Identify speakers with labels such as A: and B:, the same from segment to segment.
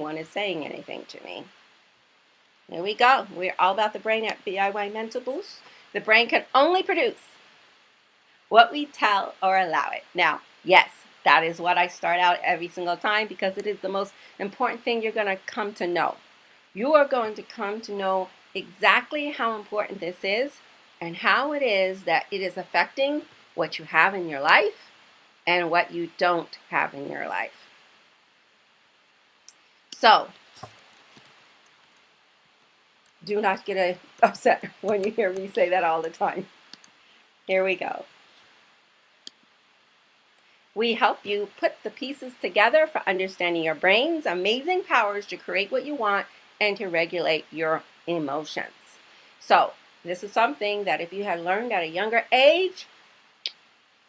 A: one is saying anything to me. There we go. We're all about the brain at DIY Mental Boost. The brain can only produce what we tell or allow it. Now, yes, that is what I start out every single time because it is the most important thing you're going to come to know. You are going to come to know exactly how important this is and how it is that it is affecting what you have in your life and what you don't have in your life. So, do not get upset when you hear me say that all the time. Here we go. We help you put the pieces together for understanding your brain's amazing powers to create what you want and to regulate your emotions. So, this is something that if you had learned at a younger age,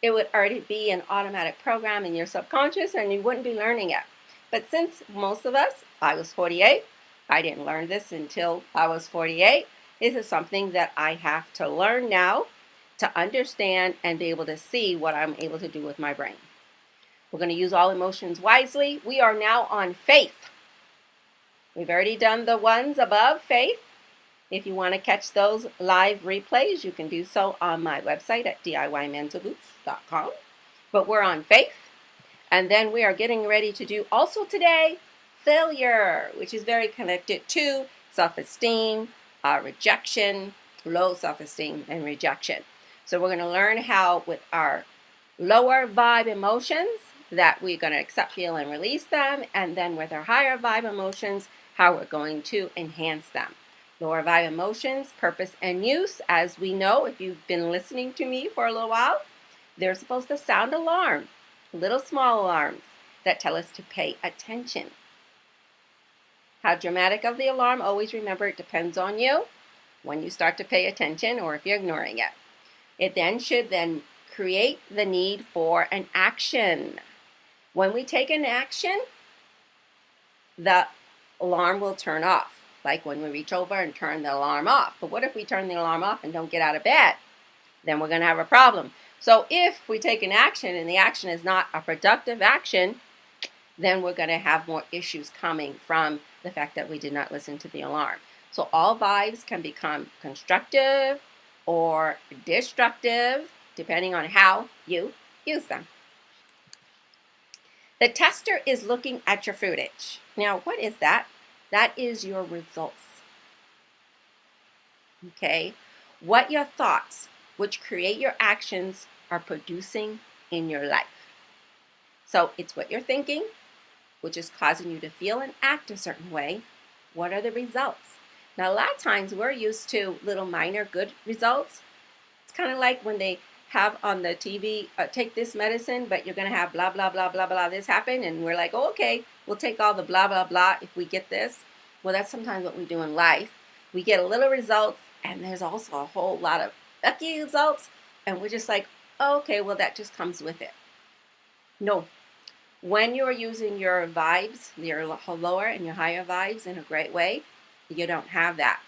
A: it would already be an automatic program in your subconscious and you wouldn't be learning it. But since most of us, I was 48, I didn't learn this until I was 48. This is something that I have to learn now to understand and be able to see what I'm able to do with my brain. We're going to use all emotions wisely. We are now on faith. We've already done the ones above faith. If you want to catch those live replays, you can do so on my website at DIYmentalboost.com. But we're on faith. And then we are getting ready to do also today failure, which is very connected to self-esteem, rejection, low self-esteem, and rejection. So we're going to learn how with our lower vibe emotions that we're going to accept, feel, and release them. And then with our higher vibe emotions, how we're going to enhance them. Lower vibe emotions, purpose and use. As we know, if you've been listening to me for a little while, they're supposed to sound alarm, little small alarms that tell us to pay attention. How dramatic of the alarm? Always remember it depends on you when you start to pay attention or if you're ignoring it. It then should create the need for an action. When we take an action, the alarm will turn off. Like when we reach over and turn the alarm off. But what if we turn the alarm off and don't get out of bed? Then we're going to have a problem. So if we take an action and the action is not a productive action, then we're going to have more issues coming from the fact that we did not listen to the alarm. So all vibes can become constructive or destructive, depending on how you use them. The tester is looking at your fruitage. Now, what is that? That is your results. Okay? What your thoughts, which create your actions, are producing in your life. So it's what you're thinking, which is causing you to feel and act a certain way. What are the results? Now, a lot of times we're used to little minor good results. It's kind of like when they have on the TV, take this medicine, but you're going to have blah, blah, blah, blah, blah, this happen. And we're like, oh, okay, we'll take all the blah, blah, blah if we get this. Well, that's sometimes what we do in life. We get a little results, and there's also a whole lot of yucky results. And we're just like, oh, okay, well, that just comes with it. No. When you're using your vibes, your lower and your higher vibes in a great way, you don't have that.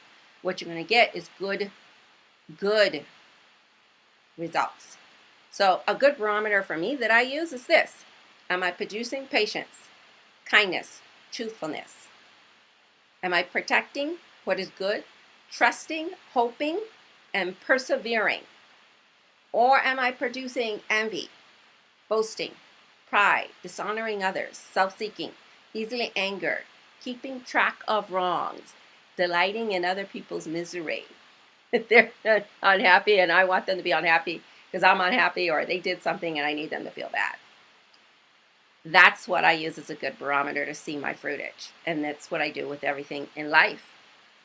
A: What you're going to get is good results. So a good barometer for me that I use is this. Am I producing patience, kindness, truthfulness? Am I protecting what is good, trusting, hoping, and persevering? Or am I producing envy, boasting, pride, dishonoring others, self-seeking, easily angered, keeping track of wrongs, delighting in other people's misery? They're unhappy and I want them to be unhappy because I'm unhappy or they did something and I need them to feel bad. That's what I use as a good barometer to see my fruitage. And that's what I do with everything in life.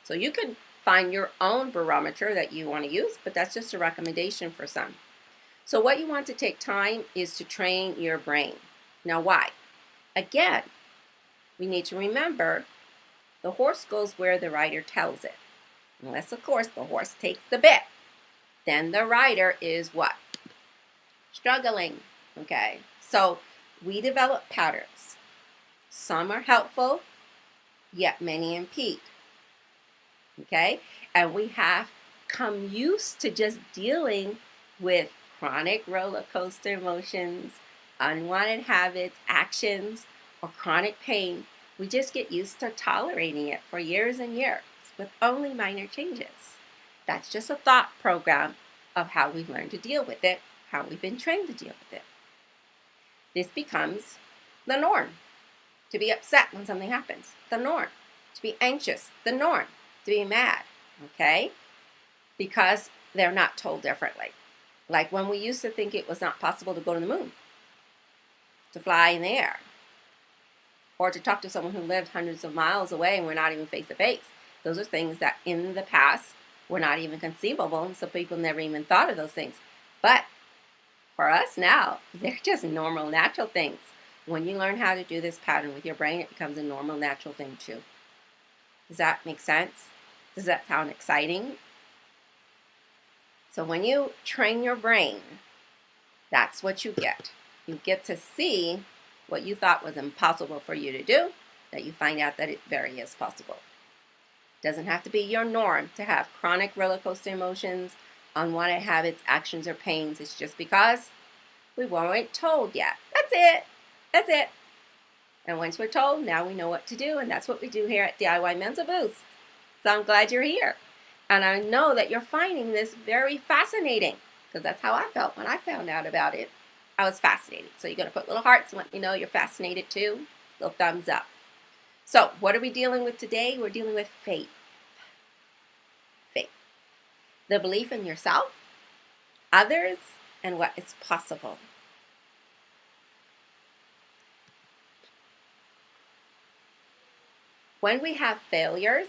A: So you can find your own barometer that you want to use, but that's just a recommendation for some. So what you want to take time is to train your brain. Now why? Again, we need to remember the horse goes where the rider tells it. Unless, of course, the horse takes the bit. Then the rider is what? Struggling. Okay? So we develop patterns. Some are helpful, yet many impede. Okay? And we have come used to just dealing with chronic roller coaster emotions, unwanted habits, actions, or chronic pain We just get used to tolerating it for years and years with only minor changes. That's just a thought program of how we've learned to deal with it, how we've been trained to deal with it. This becomes the norm. To be upset when something happens, the norm. To be anxious, the norm. To be mad, okay? Because they're not told differently. Like when we used to think it was not possible to go to the moon, to fly in the air, or to talk to someone who lived hundreds of miles away and we're not even face to face. Those are things that in the past were not even conceivable, and so people never even thought of those things. But for us now, they're just normal, natural things. When you learn how to do this pattern with your brain, it becomes a normal, natural thing too. Does that make sense? Does that sound exciting? So when you train your brain, that's what you get. You get to see what you thought was impossible for you to do, that you find out that it very is possible. It doesn't have to be your norm to have chronic roller coaster emotions, unwanted habits, actions, or pains. It's just because we weren't told yet. That's it. That's it. And once we're told, now we know what to do, and that's what we do here at DIY Mental Boost. So I'm glad you're here. And I know that you're finding this very fascinating, because that's how I felt when I found out about it. I was fascinated. So you're going to put little hearts and let me know you're fascinated too. Little thumbs up. So what are we dealing with today? We're dealing with faith. Faith. The belief in yourself, others, and what is possible. When we have failures,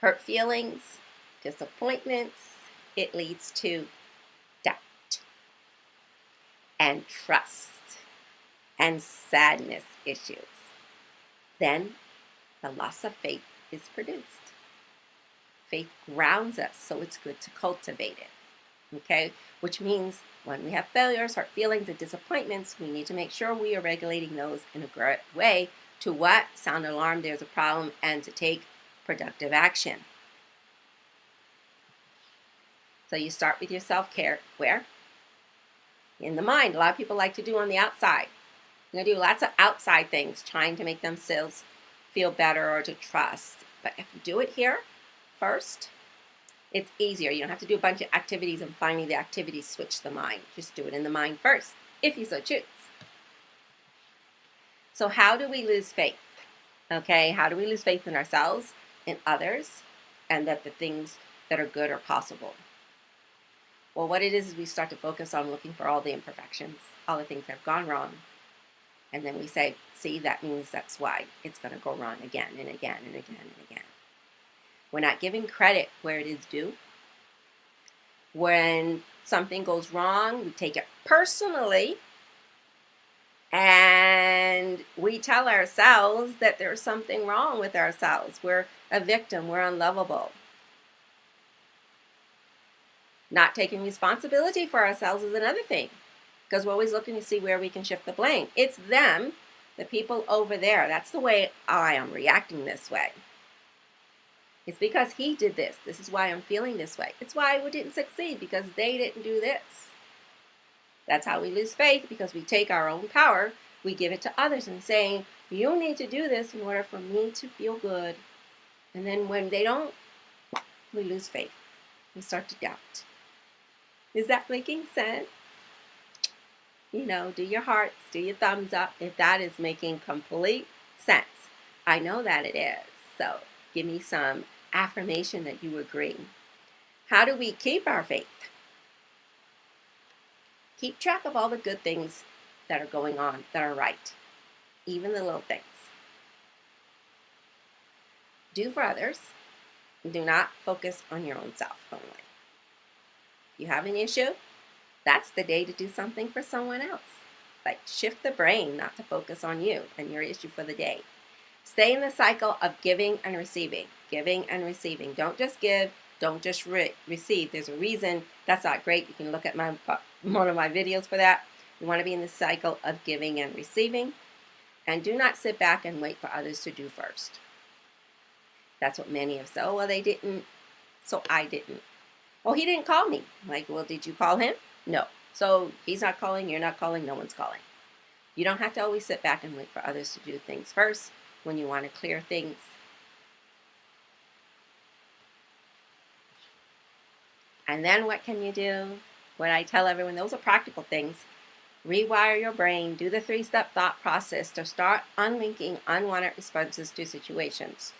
A: hurt feelings, disappointments, it leads to doubt and trust and sadness issues. Then the loss of faith is produced. Faith grounds us, so it's good to cultivate it. Okay? Which means when we have failures, hurt feelings, and disappointments, we need to make sure we are regulating those in a great way to what? Sound an alarm, there's a problem, and to take productive action. So you start with your self-care. Where? In the mind. A lot of people like to do on the outside. You're going to do lots of outside things, trying to make themselves feel better or to trust. But if you do it here first, it's easier. You don't have to do a bunch of activities and finally the activities switch the mind. Just do it in the mind first, if you so choose. So how do we lose faith? Okay, how do we lose faith in ourselves, in others, and that the things that are good are possible? Well, what it is we start to focus on looking for all the imperfections, all the things that have gone wrong. And then we say, see, that means that's why it's going to go wrong again and again and again and again. We're not giving credit where it is due. When something goes wrong, we take it personally. And we tell ourselves that there's something wrong with ourselves. We're a victim. We're unlovable. Not taking responsibility for ourselves is another thing, because we're always looking to see where we can shift the blame. It's them, the people over there. That's the way I am reacting this way. It's because he did this. This is why I'm feeling this way. It's why we didn't succeed, because they didn't do this. That's how we lose faith, because we take our own power, we give it to others and saying, you need to do this in order for me to feel good. And then when they don't, we lose faith. We start to doubt. Is that making sense? You know, do your hearts, do your thumbs up if that is making complete sense. I know that it is. So give me some affirmation that you agree. How do we keep our faith? Keep track of all the good things that are going on, that are right, even the little things. Do for others. Do not focus on your own self only. If you have an issue, that's the day to do something for someone else. Like shift the brain not to focus on you and your issue for the day. Stay in the cycle of giving and receiving. Giving and receiving. Don't just give. Don't just receive. There's a reason that's not great. You can look at one of my videos for that. You want to be in the cycle of giving and receiving. And do not sit back and wait for others to do first. That's what many have said. Oh, well, they didn't, so I didn't. Oh, he didn't call me. Like, well, did you call him? No. So he's not calling, you're not calling, no one's calling. You don't have to always sit back and wait for others to do things first when you want to clear things. And then what can you do? What I tell everyone, those are practical things. Rewire your brain, do the 3-step thought process to start unlinking unwanted responses to situations.